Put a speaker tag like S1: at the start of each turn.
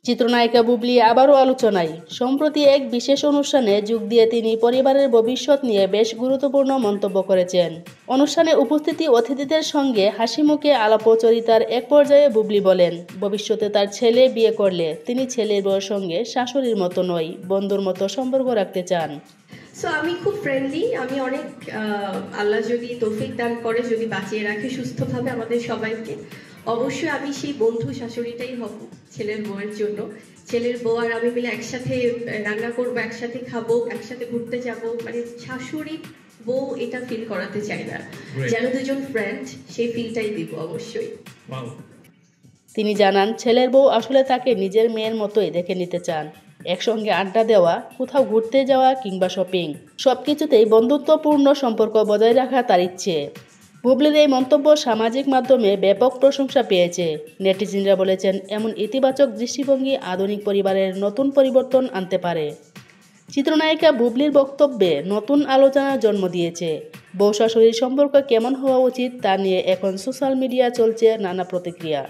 S1: চিত্রনায়িকা বুবলি আবারও আলোচনায়। সম্প্রতি এক বিশেষ অনুষ্ঠানে যোগ দিয়ে তিনি পরিবারের ভবিষ্যৎ নিয়ে বেশ গুরুত্বপূর্ণ মন্তব্য করেছেন। অনুষ্ঠানে উপস্থিত অতিথিদের সঙ্গে হাসিমুখে আলাপচারিতার এক পর্যায়ে বুবলি বলেন, ভবিষ্যতে তার ছেলে বিয়ে করলে তিনি ছেলের বউয়ের সঙ্গে শাশুড়ির মতো নয়, বন্ধুর মতো সম্পর্ক রাখতে চান।
S2: সো আমি খুব ফ্রেন্ডলি, আমি অনেক আল্লাহ যদি তৌফিক দান করে, যদি বাঁচিয়ে রাখে সুস্থভাবে আমাদের সবাইকে, অবশ্যই আমি সেই বন্ধু শাশুড়িটাই হব ছেলের বউয়ের জন্য। ছেলের বউ আর আমি মিলে একসাথে রান্না করবো, একসাথে খাবো, একসাথে ঘুরতে যাব, মানে শাশুড়ি বউ এটা ফিল করাতে চাই না, যেন দুজন ফ্রেন্ড, সেই ফিলটাই দিব অবশ্যই।
S1: তিনি জানান, ছেলের বউ আসলে তাকে নিজের মেয়ের মতোই দেখে নিতে চান। একসঙ্গে আড্ডা দেওয়া, কোথাও ঘুরতে যাওয়া কিংবা শপিং, সবকিছুতেই বন্ধুত্বপূর্ণ সম্পর্ক বজায় রাখা তার ইচ্ছে। বুবলির এই মন্তব্য সামাজিক মাধ্যমে ব্যাপক প্রশংসা পেয়েছে। নেটিজেনরা বলেছেন, এমন ইতিবাচক দৃষ্টিভঙ্গি আধুনিক পরিবারের নতুন পরিবর্তন আনতে পারে। চিত্রনায়িকা বুবলির বক্তব্যে নতুন আলোচনার জন্ম দিয়েছে। বউ শাশুড়ির সম্পর্ক কেমন হওয়া উচিত তা নিয়ে এখন সোশ্যাল মিডিয়া চলছে নানা প্রতিক্রিয়া।